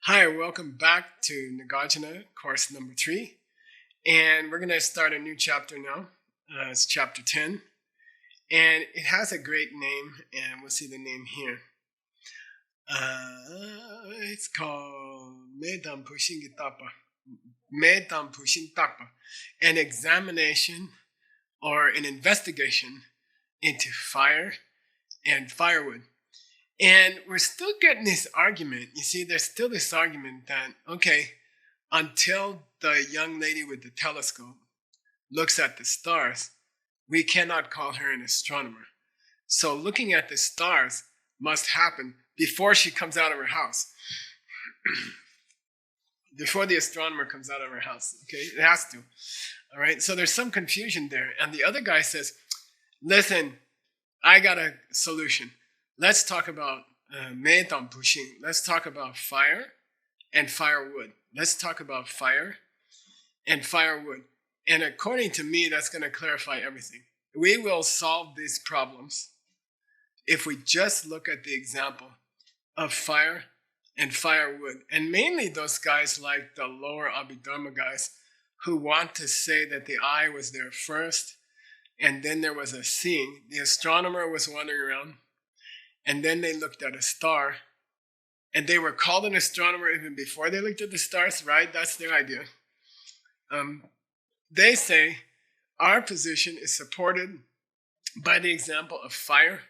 Hi, welcome back to Nagarjuna, course number 3. And we're going to start a new chapter now. It's chapter 10. And it has a great name, and we'll see the name here. It's called Medam Pushingitapa. Medam Pushingitapa. An examination or an investigation into fire and firewood. And we're still getting this argument. You see, there's still this argument that, okay, until the young lady with the telescope looks at the stars, we cannot call her an astronomer. So looking at the stars must happen before she comes out of her house. Before the astronomer comes out of her house, okay? It has to, all right? So there's some confusion there. And the other guy says, listen, I got a solution. Let's talk about Metam Pushing. Let's talk about fire and firewood. Let's talk about fire and firewood. And according to me, that's going to clarify everything. We will solve these problems if we just look at the example of fire and firewood. And mainly those guys like the lower Abhidharma guys who want to say that the eye was there first and then there was a seeing. The astronomer was wandering around. And then they looked at a star, and they were called an astronomer even before they looked at the stars, right? That's their idea. They say our position is supported by the example of fire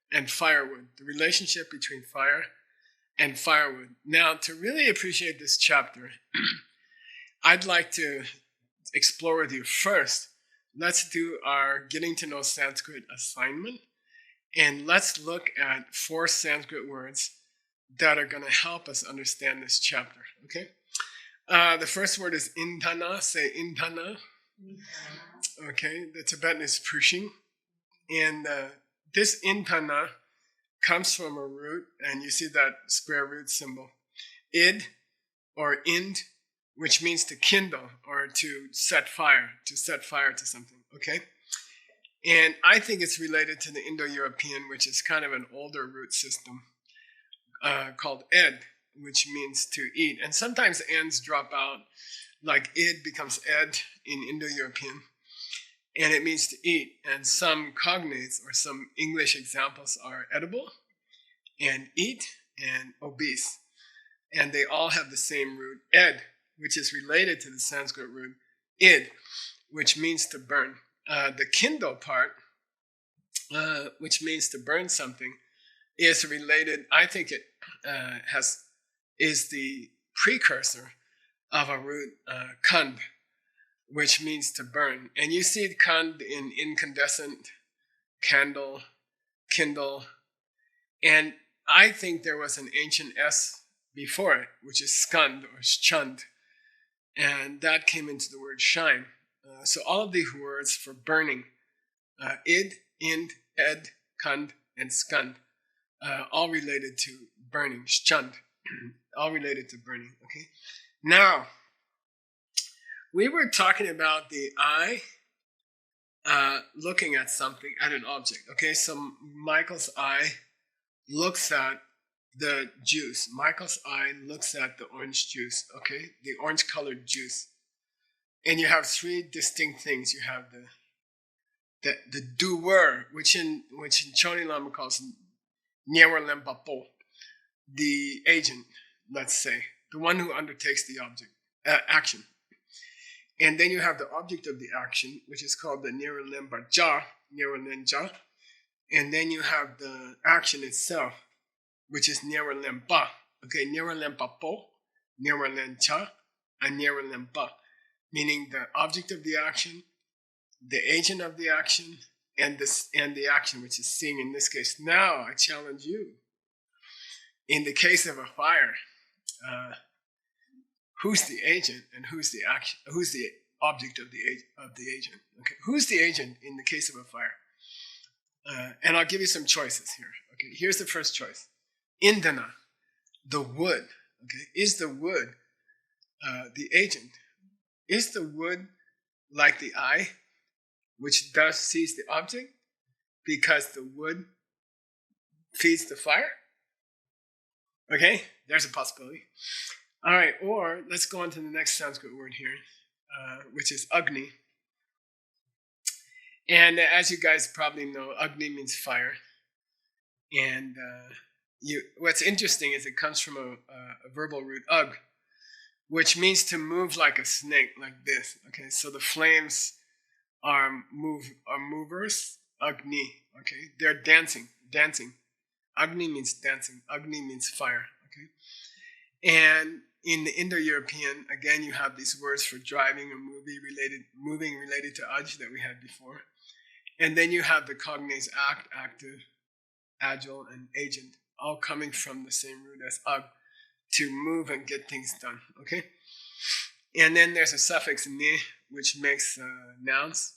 and firewood, the relationship between fire and firewood. Now, to really appreciate this chapter, I'd like to explore with you first. Let's do our Getting to Know Sanskrit assignment. And let's look at 4 Sanskrit words that are going to help us understand this chapter, okay? The first word is indhana. Say indhana. Okay, the Tibetan is pushing. And this indhana comes from a root, and you see that square root symbol. Id or ind, which means to kindle or to set fire to something, okay? And I think it's related to the Indo-European, which is kind of an older root system called ed, which means to eat. And sometimes ends drop out, like id becomes ed in Indo-European, and it means to eat. And some cognates or some English examples are edible and eat and obese. And they all have the same root, ed, which is related to the Sanskrit root id, which means to burn. The kindle part, which means to burn something, is related. I think it is the precursor of a root kand, which means to burn. And you see kand in incandescent, candle, kindle, and I think there was an ancient S before it, which is skand or schand, and that came into the word shine. So all of these words for burning, id, ind, ed, kand, and skand, all related to burning, schand, all related to burning, okay? Now, we were talking about the eye looking at something, at an object, okay? So Michael's eye looks at the juice. Michael's eye looks at the orange juice, okay? The orange-colored juice. And you have 3 distinct things. You have the doer, which in Choni Lama calls Nyewer Lempapo, the agent, let's say, the one who undertakes the object action. And then you have the object of the action, which is called the Nyewer Lempa Nyewer Lenja. And then you have the action itself, which is Nyewer Lempa. Okay, Nyewer Lempapo, Nyewer Lencha, and Nyewer Lempa. Meaning the object of the action, the agent of the action, and the action, which is seeing in this case. Now I challenge you. In the case of a fire, who's the agent and who's the action? Who's the object of the agent? Okay, who's the agent in the case of a fire? And I'll give you some choices here. Okay, here's the first choice: indhana, the wood. Okay, is the wood the agent? Is the wood like the eye, which thus sees the object because the wood feeds the fire? Okay, there's a possibility. All right, or let's go on to the next Sanskrit word here, which is Agni. And as you guys probably know, Agni means fire. And what's interesting is it comes from a verbal root, ug, which means to move like a snake, like this. Okay, so the flames are movers, Agni. Okay, they're dancing. Agni means dancing. Agni means fire. Okay, and in the Indo-European, again, you have these words for driving or moving related to aj that we had before, and then you have the cognates act, active, agile, and agent, all coming from the same root as ag, to move and get things done. Okay, and then there's a suffix ni, which makes nouns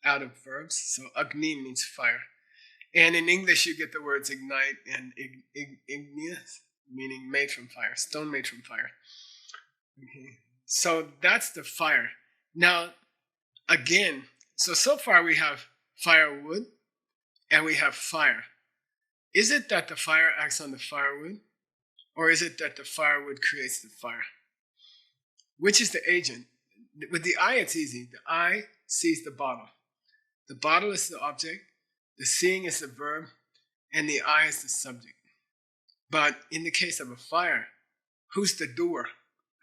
out of verbs. So agni means fire. And in English, you get the words ignite and igneous, meaning made from fire, stone made from fire. Okay, so that's the fire. Now, again, so far we have firewood and we have fire. Is it that the fire acts on the firewood, or is it that the firewood creates the fire? Which is the agent? With the eye, it's easy. The eye sees the bottle. The bottle is the object, the seeing is the verb, and the eye is the subject. But in the case of a fire, who's the doer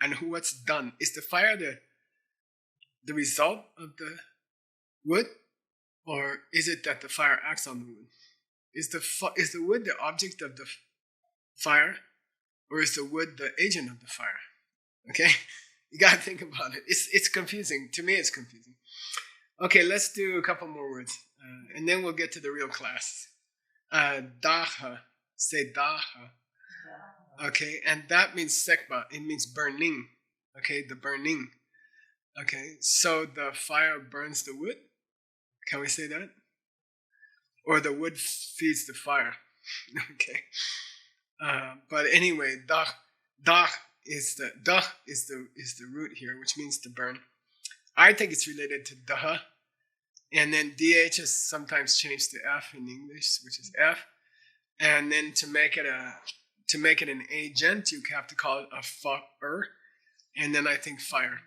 and what's done? Is the fire the result of the wood, or is it that the fire acts on the wood? Is the wood the object of the fire, or is the wood the agent of the fire? Okay, you gotta think about it. It's confusing. To me, it's confusing. Okay, let's do a couple more words, and then we'll get to the real class. Daha, say daha. Okay, and that means sekba. It means burning. Okay, the burning. Okay, so the fire burns the wood. Can we say that? Or the wood feeds the fire. Okay. But anyway, dah is the root here, which means to burn. I think it's related to daha, and then dh is sometimes changed to f in English, which is f, and then to make it an agent, you have to call it a fire, and then I think fire.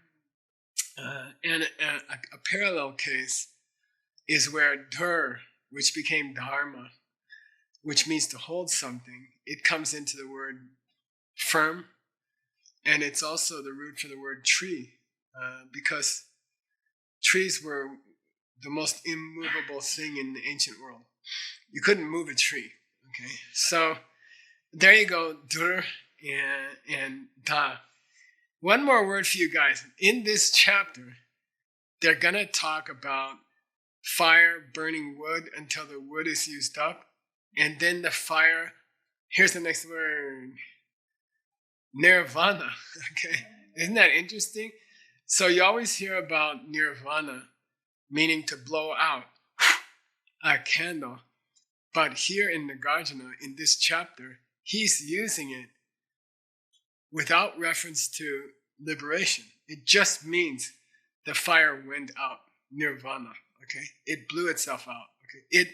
And a parallel case is where dhur, which became dharma, which means to hold something, it comes into the word firm, and it's also the root for the word tree, because trees were the most immovable thing in the ancient world. You couldn't move a tree. Okay, so there you go, dur and da. One more word for you guys. In this chapter, they're gonna talk about fire burning wood until the wood is used up, and then the fire. Here's the next word, Nirvana. Okay, isn't that interesting? So you always hear about Nirvana, meaning to blow out a candle. But here in Nagarjuna, in this chapter, he's using it without reference to liberation. It just means the fire went out, Nirvana. Okay, it blew itself out. Okay,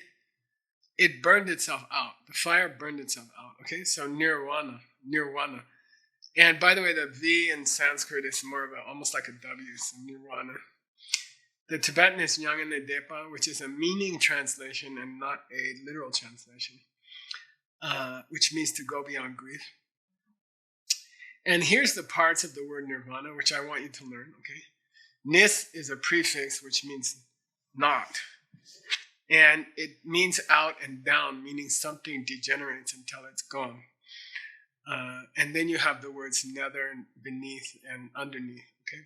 it burned itself out. The fire burned itself out. Okay, so Nirvana. And by the way, the V in Sanskrit is more of almost like a W, so Nirvana. The Tibetan is Nyangane Depa, which is a meaning translation and not a literal translation, which means to go beyond grief. And here's the parts of the word nirvana, which I want you to learn, okay? Nis is a prefix, which means not. And it means out and down, meaning something degenerates until it's gone. And then you have the words nether, beneath, and underneath, okay?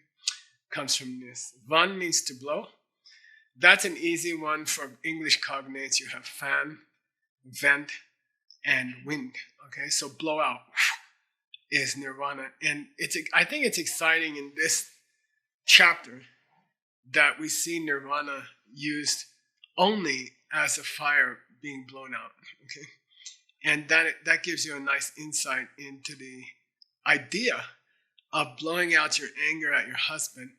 Comes from nis. Van means to blow. That's an easy one for English cognates. You have fan, vent, and wind, okay? So blow out is nirvana. And I think it's exciting in this chapter that we see nirvana used only as a fire being blown out, okay? And that gives you a nice insight into the idea of blowing out your anger at your husband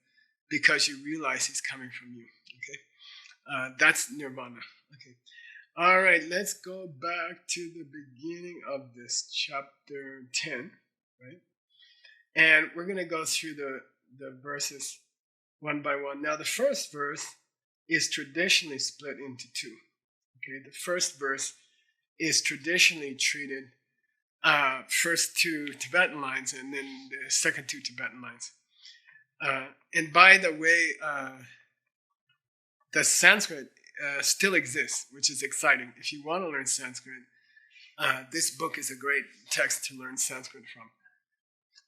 because you realize he's coming from you, okay? That's nirvana, okay? All right, let's go back to the beginning of this chapter 10, right? And we're going to go through the verses one by one. Now, the first verse is traditionally split into two. Okay, the first verse is traditionally treated first two Tibetan lines and then the second two Tibetan lines. And by the way, the Sanskrit still exists, which is exciting. If you want to learn Sanskrit, this book is a great text to learn Sanskrit from.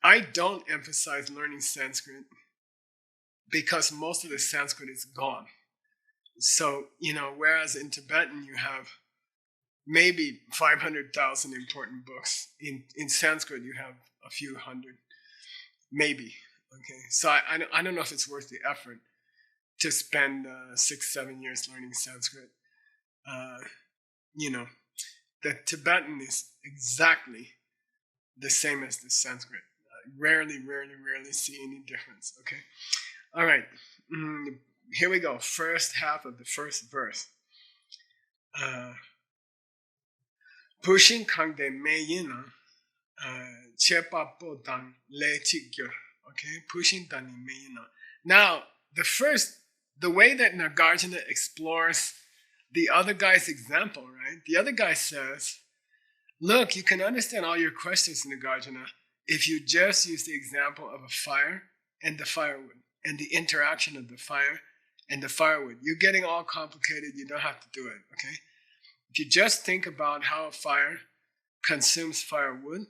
I don't emphasize learning Sanskrit because most of the Sanskrit is gone. So, whereas in Tibetan you have maybe 500,000 important books, in Sanskrit you have a few hundred, maybe. Okay, so I don't know if it's worth the effort to spend 6-7 years learning Sanskrit. The Tibetan is exactly the same as the Sanskrit. Rarely see any difference. Okay, all right. Here we go. First half of the first verse. Pushin kangde meyina chepa potan le chikyo. Okay, pushing tani meyina. Now, the way that Nagarjuna explores the other guy's example, right? The other guy says, look, you can understand all your questions, Nagarjuna, if you just use the example of a fire and the firewood and the interaction of the fire and the firewood. You're getting all complicated. You don't have to do it, okay? If you just think about how a fire consumes firewood,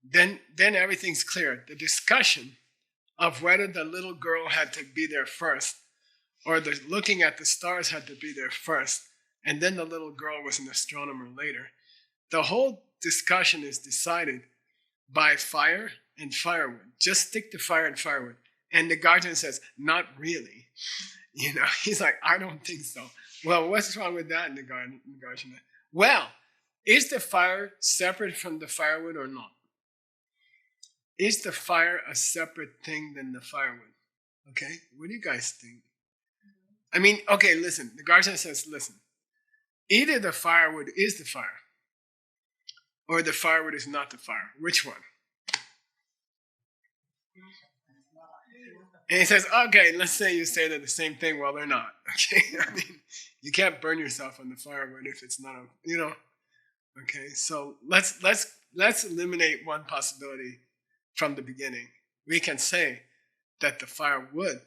then everything's clear. The discussion of whether the little girl had to be there first or the looking at the stars had to be there first, and then the little girl was an astronomer later. The whole discussion is decided by fire and firewood. Just stick to fire and firewood. And Nagarjuna says, not really. He's like, I don't think so. Well, what's wrong with that, Nagarjuna? Well, is the fire separate from the firewood or not? Is the fire a separate thing than the firewood? Okay, what do you guys think? I mean, okay, listen. Nagarjuna says, listen. Either the firewood is the fire, or the firewood is not the fire. Which one? And he says, okay, let's say you say they're the same thing. Well, they're not. Okay, I mean, you can't burn yourself on the firewood if it's not Okay, so let's eliminate one possibility from the beginning. We can say that the firewood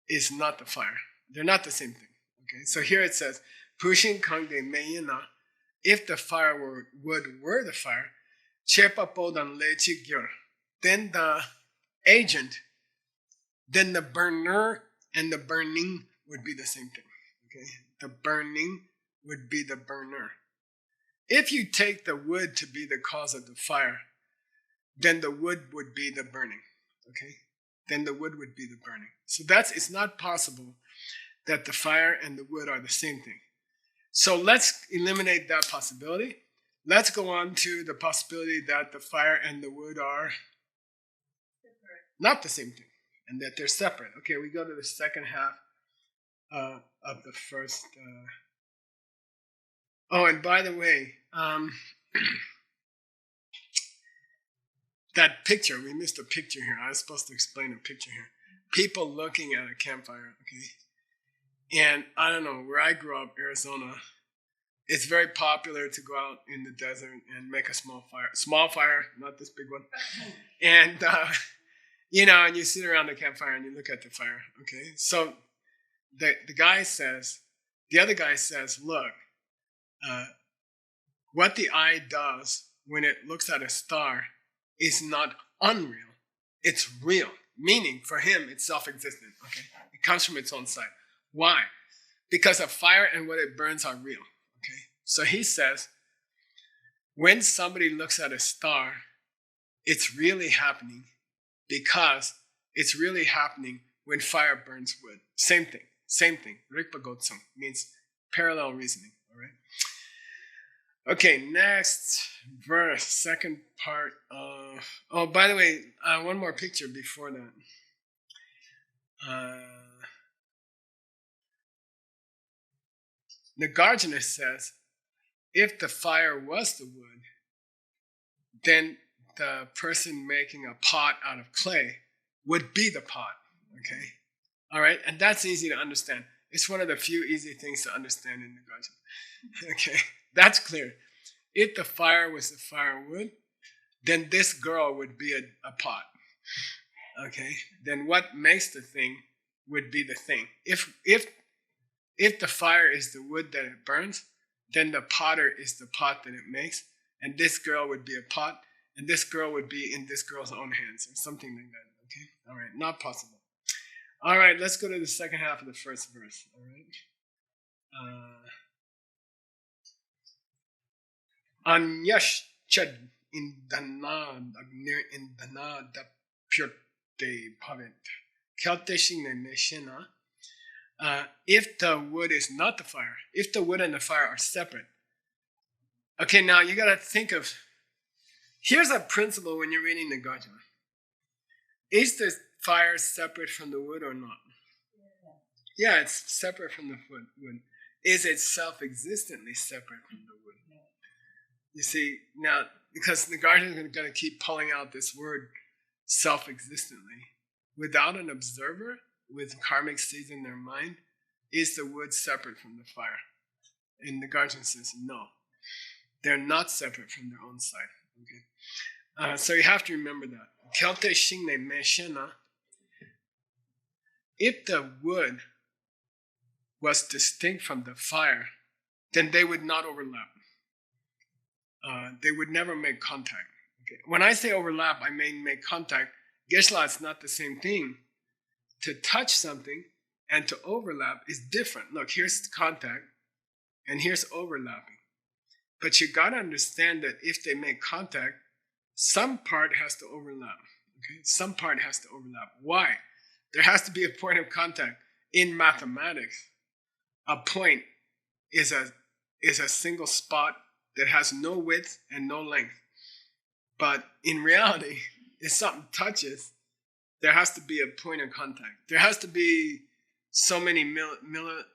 is not the fire. They're not the same thing. Okay, so here it says, Pushin kangde meyina, if the firewood were the fire, chepa podan le chikyor, then the agent, then the burner and the burning would be the same thing. Okay, the burning would be the burner. If you take the wood to be the cause of the fire, then the wood would be the burning. Okay, then the wood would be the burning. So it's not possible that the fire and the wood are the same thing. So let's eliminate that possibility. Let's go on to the possibility that the fire and the wood are not the same thing and that they're separate. Okay, we go to the second half of the first. Oh, and by the way, that picture, we missed a picture here. I was supposed to explain a picture here. People looking at a campfire, okay? And I don't know, where I grew up, Arizona, it's very popular to go out in the desert and make a small fire, not this big one. And, and you sit around the campfire and you look at the fire, okay? So the other guy says, look, what the eye does when it looks at a star is not unreal, it's real. Meaning, for him, it's self-existent, okay? It comes from its own side. Why? Because a fire and what it burns are real, okay? So he says, when somebody looks at a star, it's really happening because it's really happening when fire burns wood. Same thing. Rikpa Gotsum means parallel reasoning, all right? Okay, next verse, second part of... Oh, by the way, one more picture before that. Nagarjuna says, if the fire was the wood, then the person making a pot out of clay would be the pot. Okay? All right? And that's easy to understand. It's one of the few easy things to understand in Nagarjuna. Okay? That's clear. If the fire was the firewood, then this girl would be a pot. Okay? Then what makes the thing would be the thing. If the fire is the wood that it burns, then the potter is the pot that it makes, and this girl would be a pot, and this girl would be in this girl's own hands, or something like that. Okay? All right, not possible. All right, let's go to the second half of the first verse. All right. Anyashchad indana dapyote bhavet. Kyauteshing neshena. If the wood is not the fire, if the wood and the fire are separate. Okay, now you got to think of, here's a principle when you're reading the Nagarjuna. Is the fire separate from the wood or not? Yeah, it's separate from the wood. Is it self-existently separate from the wood? You see, now, because the Nagarjuna is going to keep pulling out this word self-existently. Without an observer, with karmic seeds in their mind, is the wood separate from the fire? And the Nagarjuna says no. They're not separate from their own side. Okay, so you have to remember that. Kyote shingne meshena. If the wood was distinct from the fire, then they would not overlap. They would never make contact. Okay. When I say overlap, I mean make contact. Geshe, it's not the same thing. To touch something and to overlap is different. Look, here's contact and here's overlapping. But you got to understand that if they make contact, some part has to overlap. Okay? Some part has to overlap. Why? There has to be a point of contact. In mathematics, a point is a single spot that has no width and no length. But in reality, if something touches, there has to be a point of contact. There has to be so many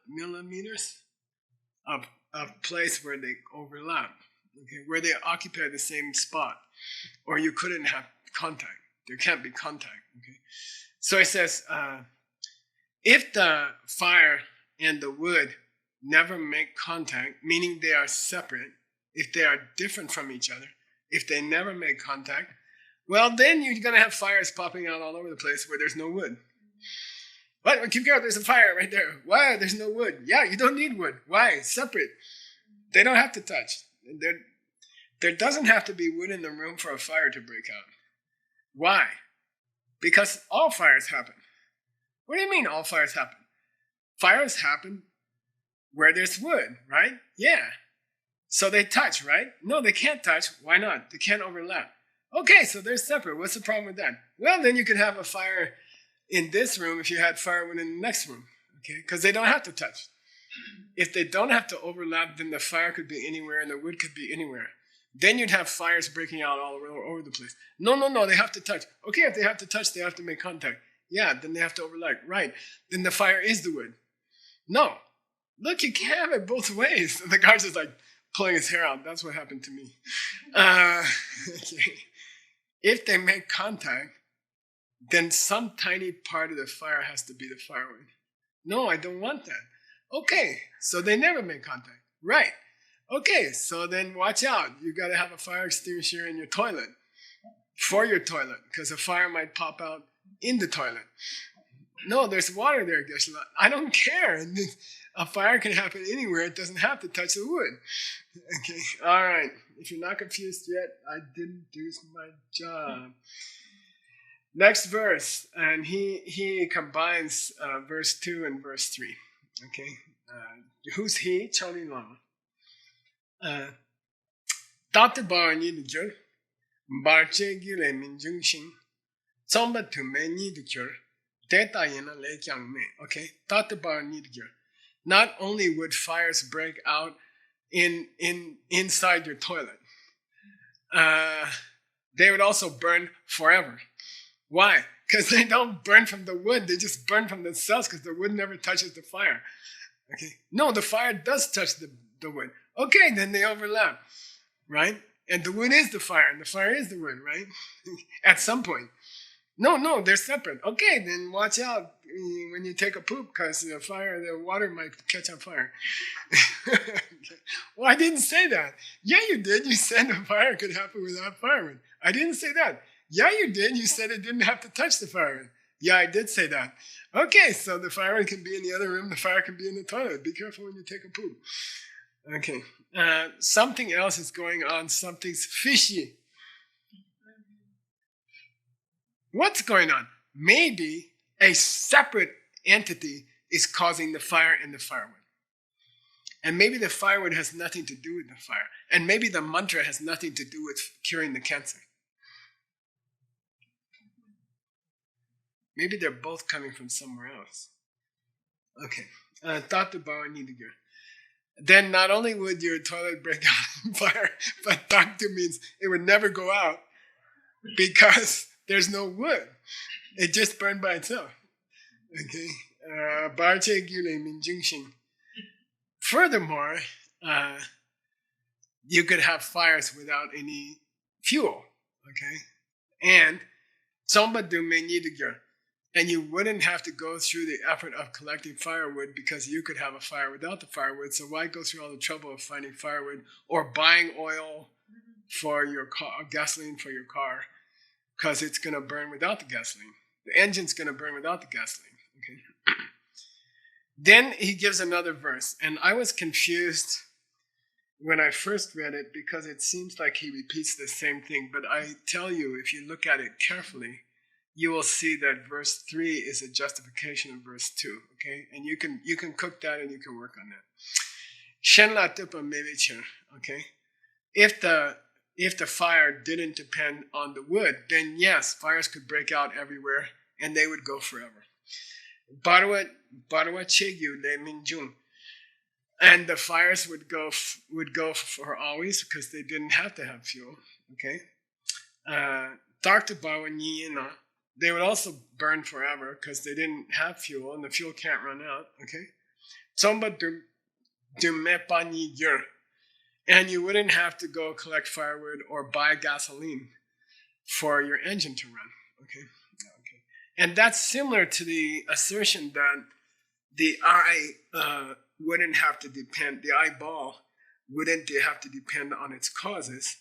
millimeters of place where they overlap, okay, where they occupy the same spot, or you couldn't have contact. There can't be contact. Okay, so it says, if the fire and the wood never make contact, meaning they are separate, if they are different from each other, if they never make contact, well, then you're going to have fires popping out all over the place where there's no wood. What? Keep going, there's a fire right there. Why? There's no wood. Yeah, you don't need wood. Why? Separate. They don't have to touch. There doesn't have to be wood in the room for a fire to break out. Why? Because all fires happen. What do you mean all fires happen? Fires happen where there's wood, right? Yeah. So they touch, right? No, they can't touch. Why not? They can't overlap. Okay, so they're separate. What's the problem with that? Well, then you could have a fire in this room if you had firewood in the next room, okay? Because they don't have to touch. If they don't have to overlap, then the fire could be anywhere and the wood could be anywhere. Then you'd have fires breaking out all over the place. No, they have to touch. Okay, if they have to touch, they have to make contact. Yeah, then they have to overlap. Right, then the fire is the wood. No, look, you can't have it both ways. The guy's just like pulling his hair out. That's what happened to me. Okay. If they make contact, then some tiny part of the fire has to be the firewood. No, I don't want that. Okay, so they never make contact. Right. Okay, so then watch out. You got to have a fire extinguisher in your toilet, for your toilet, because a fire might pop out in the toilet. No, there's water there, Geshe. I don't care. A fire can happen anywhere. It doesn't have to touch the wood. Okay, all right. If you're not confused yet, I didn't do my job. Next verse, and he combines verse 2 and verse 3. Okay, who's he? Choni Lama. Tate bar ni de jur, bar che gile min jung xing, tsomba tu me ni de jur, deta yena le kyang me. Okay, tate bar ni de jur. Not only would fires break out inside your toilet, they would also burn forever. Why? Because they don't burn from the wood, they just burn from themselves because the wood never touches the fire. Okay, no, the fire does touch the wood. Okay, then they overlap, right? And the wood is the fire, and the fire is the wood, right? At some point. No, they're separate. Okay, then watch out when you take a poop, because the water might catch on fire. Well, I didn't say that. Yeah, you did. You said the fire could happen without firewood. I didn't say that. Yeah, you did. You said it didn't have to touch the firewood. Yeah, I did say that. Okay, so the firewood can be in the other room. The fire can be in the toilet. Be careful when you take a poop. Okay. Something else is going on. Something's fishy. What's going on? Maybe a separate entity is causing the fire in the firewood. And maybe the firewood has nothing to do with the fire. And maybe the mantra has nothing to do with curing the cancer. Maybe they're both coming from somewhere else. Okay. Dr. Bhavanidagir. Then not only would your toilet break out in fire, but Dr. means it would never go out because there's no wood. It just burned by itself. Okay. Barche Gule Minjungshin. Furthermore, you could have fires without any fuel. Okay. And Tsomba Dume Nidigir. And you wouldn't have to go through the effort of collecting firewood because you could have a fire without the firewood. So why go through all the trouble of finding firewood or buying oil for your car, gasoline for your car? Because it's going to burn without the gasoline. The engine's going to burn without the gasoline. Okay. Then he gives another verse. And I was confused when I first read it because it seems like he repeats the same thing. But I tell you, if you look at it carefully, you will see that verse 3 is a justification of verse 2. Okay. And you can cook that and you can work on that. Shenla tupa mevichir. Okay. If the fire didn't depend on the wood, then yes, fires could break out everywhere and they would go forever. Barwa chegyu le minjung. And the fires would go for always because they didn't have to have fuel. Okay. Dr. Barwa nyina. They would also burn forever because they didn't have fuel and the fuel can't run out. Okay. Tsomba dumepa nyir. And you wouldn't have to go collect firewood or buy gasoline for your engine to run. Okay. And that's similar to the assertion that the eye wouldn't have to depend, the eyeball wouldn't have to depend on its causes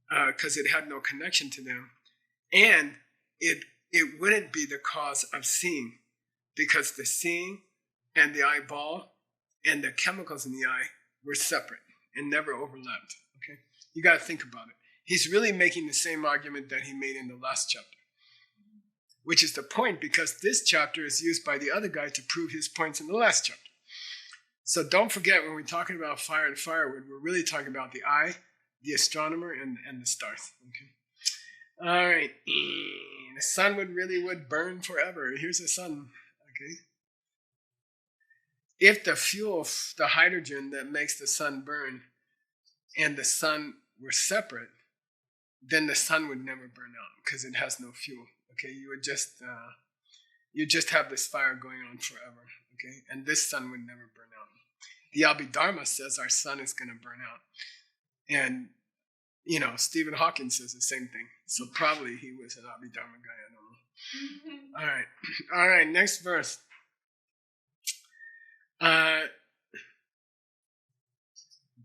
because it had no connection to them. And it wouldn't be the cause of seeing because the seeing and the eyeball and the chemicals in the eye were separate and never overlapped. Okay, you got to think about it. He's really making the same argument that he made in the last chapter, which is the point because this chapter is used by the other guy to prove his points in the last chapter. So don't forget when we're talking about fire and firewood, we're really talking about the eye, the astronomer, and the stars. Okay. All right. The sun would burn forever. Here's the sun. Okay. If the fuel, the hydrogen that makes the sun burn, and the sun were separate, then the sun would never burn out because it has no fuel. Okay, you would just have this fire going on forever. Okay, and this sun would never burn out. The Abhidharma says our sun is going to burn out, and Stephen Hawking says the same thing. So probably he was an Abhidharma guy. I don't know. All right. Next verse.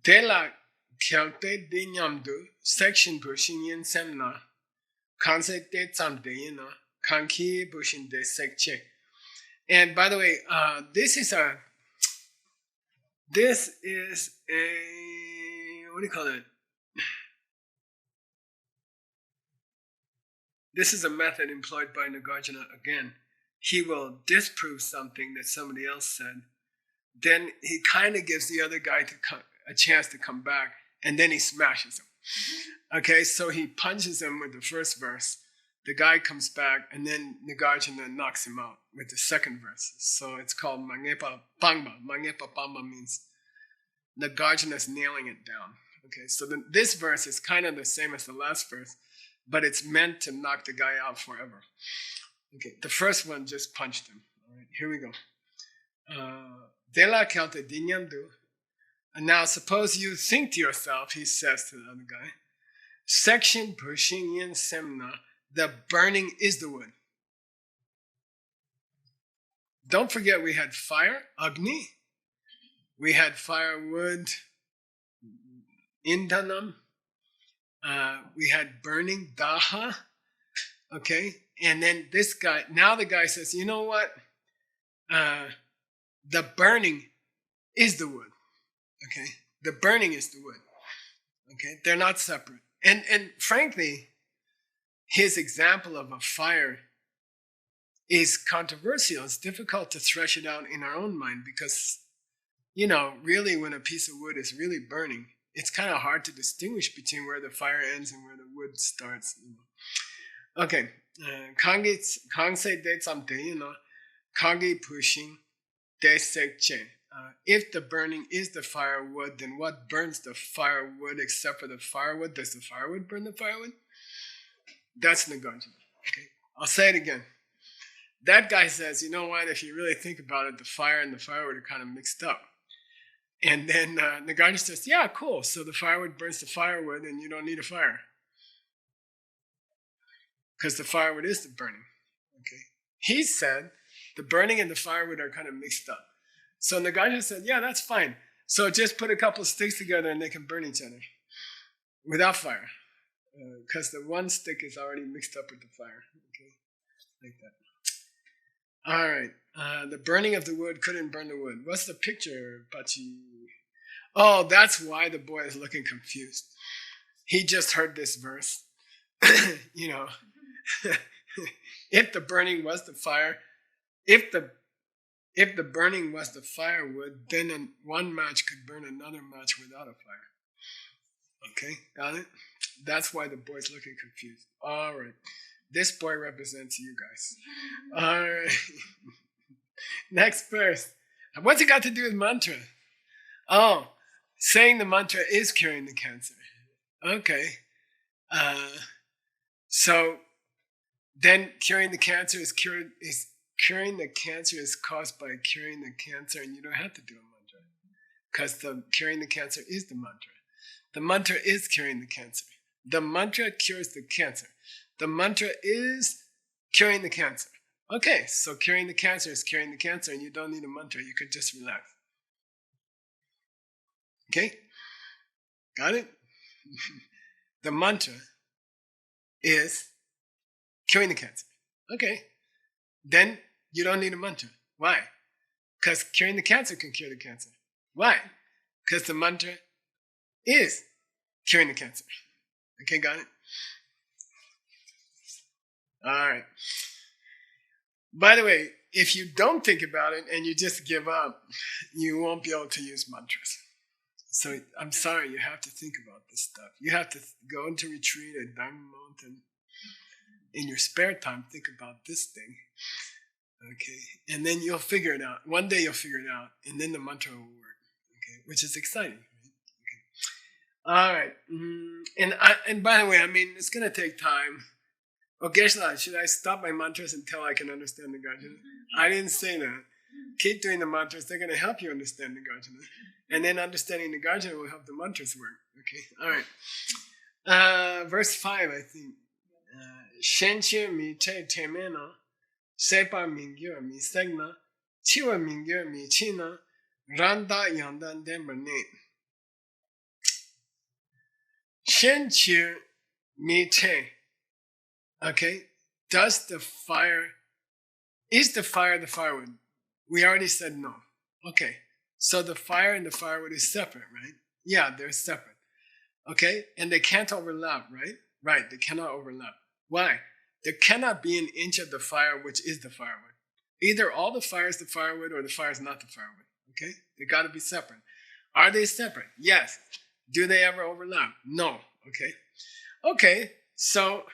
Dela kyalte dinyamdu section pushin yin semna concept de tsamdeyina kanki pushin de sekche. And by the way, this is a what do you call it? This is a method employed by Nagarjuna again. He will disprove something that somebody else said. Then he kind of gives the other guy a chance to come back, and then he smashes him. Okay, so he punches him with the first verse. The guy comes back, and then Nagarjuna knocks him out with the second verse. So it's called Mangepa Pangba. Mangepa Pangba means Nagarjuna's nailing it down. Okay, so this verse is kind of the same as the last verse, but it's meant to knock the guy out forever. Okay, the first one just punched him. All right, here we go. Dela kalte dinyamdu. And now suppose you think to yourself, he says to the other guy, Section pushing in semna, the burning is the wood. Don't forget we had fire, Agni. We had firewood, Indhanam. We had burning, Daha. Okay, and then this guy, now the guy says, you know what? The burning is the wood. Okay, the burning is the wood. Okay, they're not separate. And frankly, his example of a fire is controversial. It's difficult to thresh it out in our own mind because, you know, really when a piece of wood is really burning, it's kind of hard to distinguish between where the fire ends and where the wood starts. You know. Okay, Kangse de samte, you know, Kagi pushing de sekche. If the burning is the firewood, then what burns the firewood except for the firewood? Does the firewood burn the firewood? That's Nagarjuna. Okay, I'll say it again. That guy says, you know what, if you really think about it, the fire and the firewood are kind of mixed up. And then Nagarjuna says, yeah, cool. So the firewood burns the firewood and you don't need a fire. Because the firewood is the burning. Okay. He said the burning and the firewood are kind of mixed up. So Nagarjuna said, yeah, that's fine. So just put a couple of sticks together and they can burn each other without fire. Because the one stick is already mixed up with the fire. Okay, like that. All right. The burning of the wood couldn't burn the wood. What's the picture, Pachi? Oh, that's why the boy is looking confused. He just heard this verse. You know, if the burning was the fire, if the burning was the firewood, then one match could burn another match without a fire. Okay, got it? That's why the boy's looking confused. All right. This boy represents you guys. All right. Next verse. What's it got to do with mantra? Oh, saying the mantra is curing the cancer. Okay. So then curing the cancer is curing the cancer is caused by curing the cancer, and you don't have to do a mantra because the curing the cancer is the mantra. The mantra is curing the cancer. The mantra cures the cancer. The mantra is curing the cancer. Okay, so curing the cancer is curing the cancer, and you don't need a mantra. You could just relax. Okay? Got it? The mantra is curing the cancer. Okay. Then you don't need a mantra. Why? Because curing the cancer can cure the cancer. Why? Because the mantra is curing the cancer. Okay, got it? All right. By the way, if you don't think about it and you just give up, you won't be able to use mantras. So I'm sorry, you have to think about this stuff. You have to go into retreat at Diamond Mountain. In your spare time, think about this thing. Okay, and then you'll figure it out. One day you'll figure it out, and then the mantra will work. Okay, which is exciting. Okay. All right, and by the way, I mean it's gonna take time. Okay, should I stop my mantras until I can understand the Nagarjuna? I didn't say that. Keep doing the mantras; they're gonna help you understand the Nagarjuna, and then understanding the Nagarjuna will help the mantras work. Okay, all right. Verse 5, I think. Shenche mi che temena. Sepa mingyo mi segna, chiwa mingyo mi china, randa yandan demberne. Shenchi mi te. Okay, is the fire the firewood? We already said no. Okay, so the fire and the firewood is separate, right? Yeah, they're separate. Okay, and they can't overlap, right? Right, they cannot overlap. Why? There cannot be an inch of the fire which is the firewood. Either all the fire is the firewood or the fire is not the firewood. Okay? They got to be separate. Are they separate? Yes. Do they ever overlap? No. Okay? Okay, so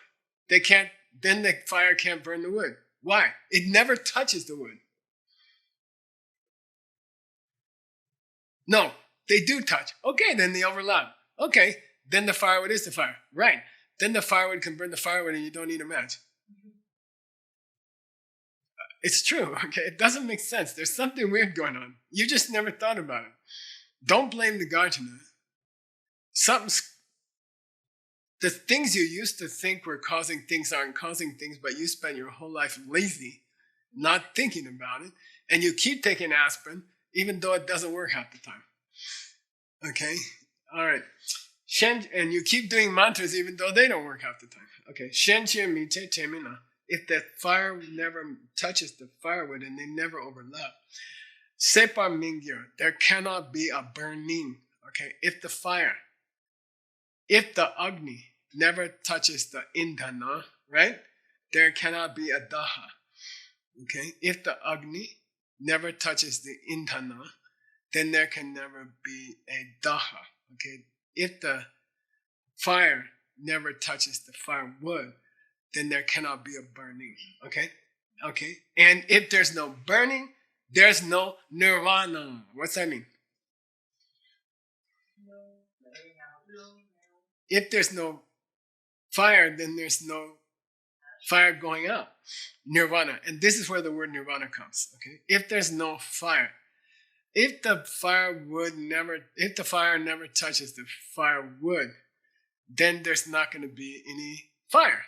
they can't, then the fire can't burn the wood. Why? It never touches the wood. No, they do touch. Okay, then they overlap. Okay, then the firewood is the fire. Right. Then the firewood can burn the firewood and you don't need a match. It's true, okay? It doesn't make sense. There's something weird going on. You just never thought about it. Don't blame the Nagarjuna. the things you used to think were causing things aren't causing things, but you spend your whole life lazy, not thinking about it, and you keep taking aspirin, even though it doesn't work half the time. Okay? All right. And you keep doing mantras even though they don't work half the time. Okay. If the fire never touches the firewood and they never overlap, Sepa Mingyur, there cannot be a burning. Okay. If the Agni never touches the Indhana, right? There cannot be a Daha. Okay. If the Agni never touches the Indhana, then there can never be a Daha. Okay. If the fire never touches the firewood, then there cannot be a burning. Okay? Okay? And if there's no burning, there's no Nirvana. What's that mean? If there's no fire, then there's no fire going out. Nirvana. And this is where the word Nirvana comes. Okay? If there's no fire, if the fire never touches the firewood, then there's not going to be any fire.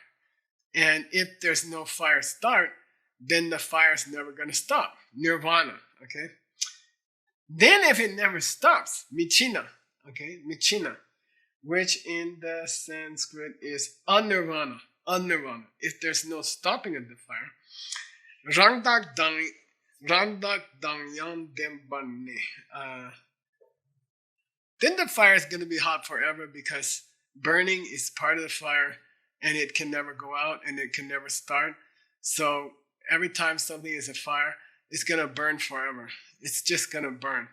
And if there's no fire start, then the fire's never going to stop. Nirvana, okay? Then if it never stops, Michina, okay? Michina, which in the Sanskrit is Anirvana. If there's no stopping of the fire, Rangdak Dangyam Dembane. Then the fire is going to be hot forever because burning is part of the fire and it can never go out and it can never start. So every time something is a fire, it's going to burn forever. It's just going to burn.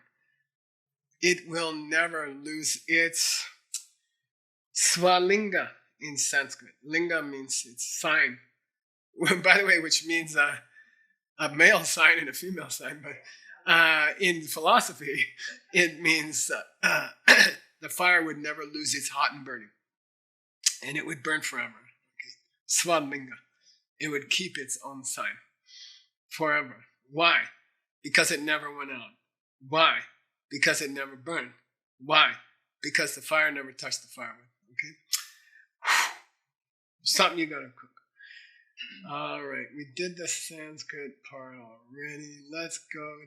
It will never lose its swalinga in Sanskrit. Linga means it's sign. By the way, which means a male sign and a female sign, but in philosophy, it means the fire would never lose its hot and burning, and it would burn forever. Okay. Swadlinga, it would keep its own sign forever. Why? Because it never went out. Why? Because it never burned. Why? Because the fire never touched the firewood. Okay, something you gotta cook. All right, we did the Sanskrit part already. Let's go.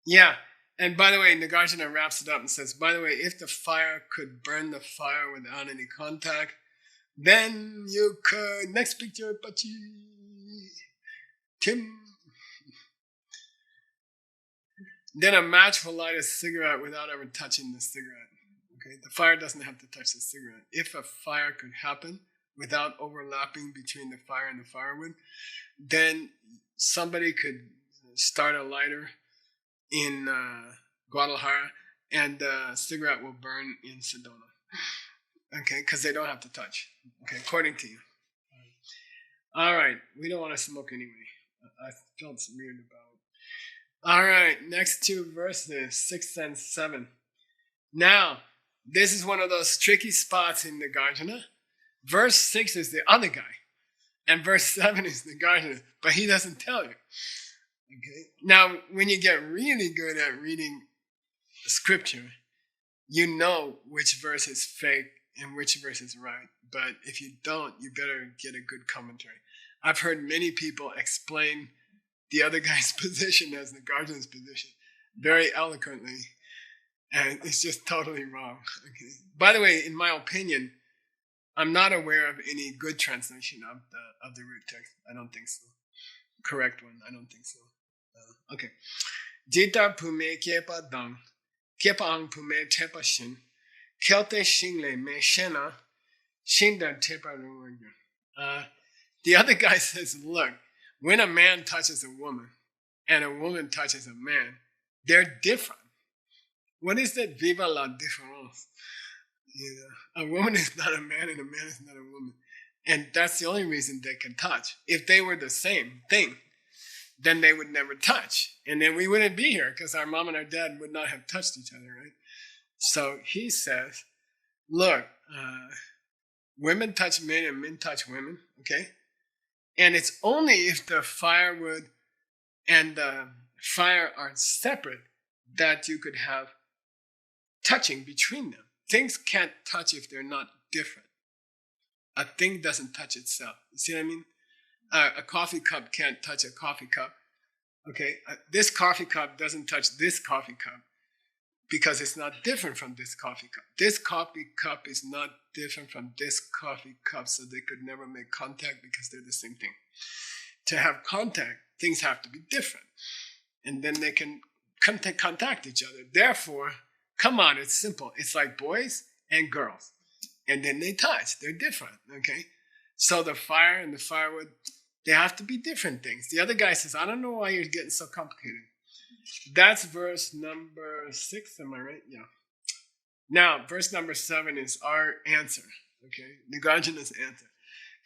Yeah, and by the way, Nagarjuna wraps it up and says, by the way, if the fire could burn the fire without any contact, then you could. Next picture, Pachi. Tim. Then a match will light a cigarette without ever touching the cigarette. Okay, the fire doesn't have to touch the cigarette. If a fire could happen without overlapping between the fire and the firewood, then somebody could start a lighter in Guadalajara and the cigarette will burn in Sedona. Okay, because they don't have to touch. Okay, according to you. All right, we don't want to smoke anyway. I felt weird about it. All right, next two verses, 6 and 7. Now, this is one of those tricky spots in the Nagarjuna. Verse 6 is the other guy, and verse 7 is the Nagarjuna, but he doesn't tell you. Okay. Now, when you get really good at reading scripture, you know which verse is fake and which verse is right. But if you don't, you better get a good commentary. I've heard many people explain the other guy's position as Nagarjuna's position very eloquently, and it's just totally wrong. Okay. By the way, in my opinion, I'm not aware of any good translation of the root text. I don't think so. Correct one. I don't think so. Okay. Jita pume kepa dang, kepa ang pume tepa shin, kelte shingle me shena, shinda tepa ruwaga. The other guy says, look, when a man touches a woman and a woman touches a man, they're different. What is that? Viva la différence. You know, a woman is not a man and a man is not a woman. And that's the only reason they can touch. If they were the same thing, then they would never touch. And then we wouldn't be here because our mom and our dad would not have touched each other, right? So he says, look, women touch men and men touch women, okay? And it's only if the firewood and the fire are separate that you could have touching between them. things can't touch if they're not different. A thing doesn't touch itself. You see what I mean? A coffee cup can't touch a coffee cup. Okay, this coffee cup doesn't touch this coffee cup because it's not different from this coffee cup. This coffee cup is not different from this coffee cup, so they could never make contact because they're the same thing. To have contact, things have to be different. And then they can contact each other. Therefore, come on, it's simple. It's like boys and girls. And then they touch. They're different, okay? So the fire and the firewood, they have to be different things. The other guy says, I don't know why you're getting so complicated. That's verse number 6, am I right? Yeah. Now, verse number 7 is our answer, okay? Nagarjuna's answer.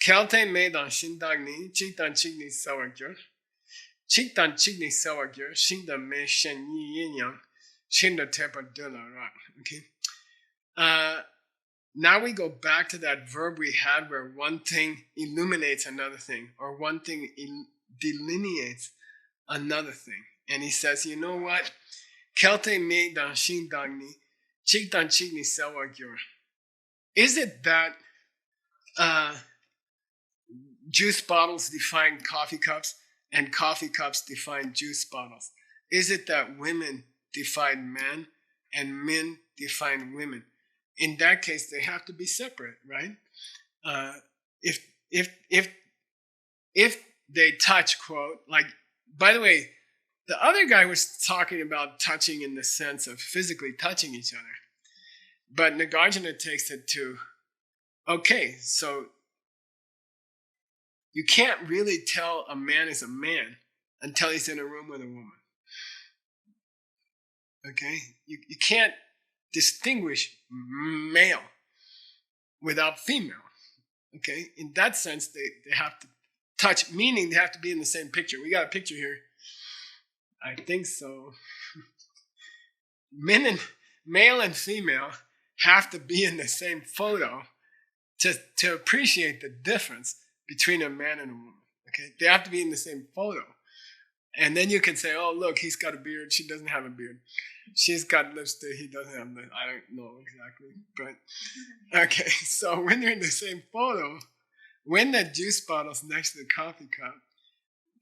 Kelte medan shindagni, chiktan chigni sawagyor, chiktan chigni sawagyor, shinda me shen yi yinyang, shinda tepa dula rak, okay? Now we go back to that verb we had where one thing illuminates another thing, or one thing delineates another thing. And he says, you know what? Kelte me dan shindagni, chiktan chigni sawagyor. Is it that juice bottles define coffee cups and coffee cups define juice bottles? Is it that women define men and men define women? In that case, they have to be separate, right? If they touch, quote, like, by the way, the other guy was talking about touching in the sense of physically touching each other. But Nagarjuna takes it to, okay, so you can't really tell a man is a man until he's in a room with a woman. Okay? You can't distinguish male without female. Okay? In that sense, they have to touch, meaning they have to be in the same picture. We got a picture here. I think so. Male and female have to be in the same photo to appreciate the difference between a man and a woman. Okay? They have to be in the same photo. And then you can say, oh, look, he's got a beard. She doesn't have a beard. She's got lipstick. He doesn't have lipstick. I don't know exactly. But, okay, so when they're in the same photo, when that juice bottle's next to the coffee cup,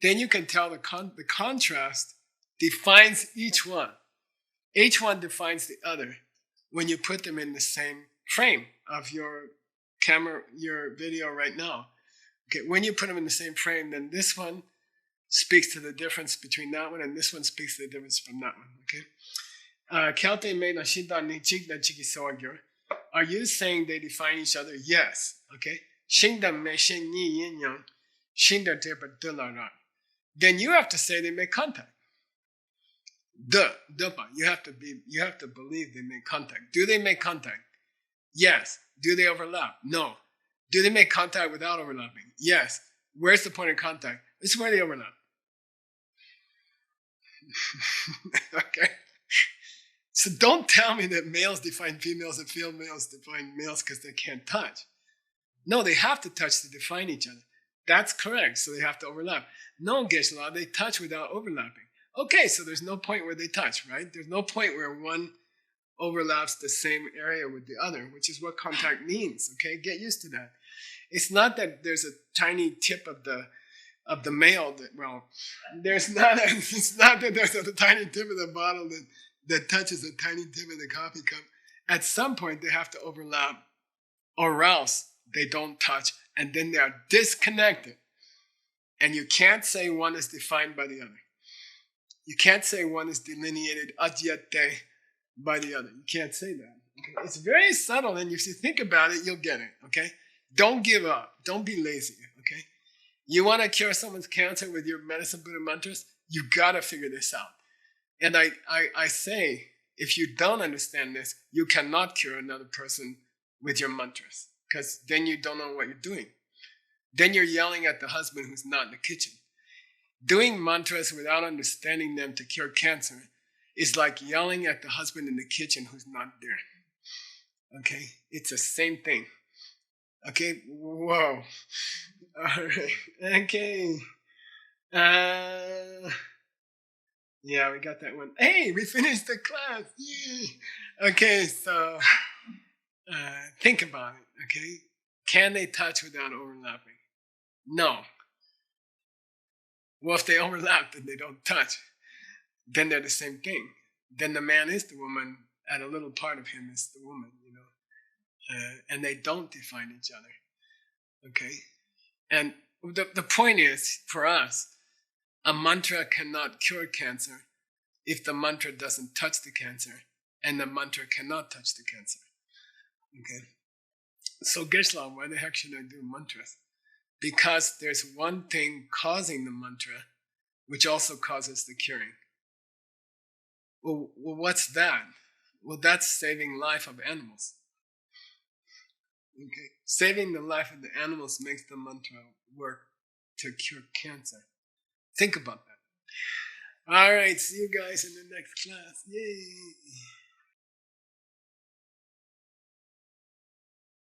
then you can tell the contrast defines each one. Each one defines the other when you put them in the same frame of your camera, your video right now. Okay, when you put them in the same frame, then this one speaks to the difference between that one, and this one speaks to the difference from that one. Okay. Are you saying they define each other? Yes. Okay. Then you have to say they make contact. You have to believe they make contact. Do they make contact? Yes. Do they overlap? No. Do they make contact without overlapping? Yes. Where's the point of contact? This is where they overlap. Okay. So don't tell me that males define females and females define males because they can't touch. No, they have to touch to define each other. That's correct. So they have to overlap. No, Geshe-la, they touch without overlapping. Okay, so there's no point where they touch, right? There's no point where one overlaps the same area with the other, which is what contact means. Okay, get used to that. It's not that there's a tiny tip of the male that, well, it's not that there's a tiny tip of the bottle that touches a tiny tip of the coffee cup. At some point, they have to overlap, or else they don't touch, and then they are disconnected. And you can't say one is defined by the other. You can't say one is delineated adyate by the other. You can't say that. Okay? It's very subtle, and if you think about it, you'll get it. Okay? Don't give up. Don't be lazy. Okay? You want to cure someone's cancer with your medicine Buddha mantras? You gotta figure this out. And I say, if you don't understand this, you cannot cure another person with your mantras, because then you don't know what you're doing. Then you're yelling at the husband who's not in the kitchen. Doing mantras without understanding them to cure cancer is like yelling at the husband in the kitchen who's not there. Okay? It's the same thing. Okay? Whoa. All right. Okay. Yeah, we got that one. Hey, we finished the class. Yay. Okay, so think about it, okay? Can they touch without overlapping? No. Well, if they overlap, then they don't touch. Then they're the same thing. Then the man is the woman, and a little part of him is the woman, and they don't define each other, okay? And the point is, for us, a mantra cannot cure cancer if the mantra doesn't touch the cancer, and the mantra cannot touch the cancer, okay? So Geshe, why the heck should I do mantras? Because there's one thing causing the mantra, which also causes the curing. Well, what's that? Well, that's saving life of animals. Okay, saving the life of the animals makes the mantra work to cure cancer. Think about that. All right, see you guys in the next class. Yay!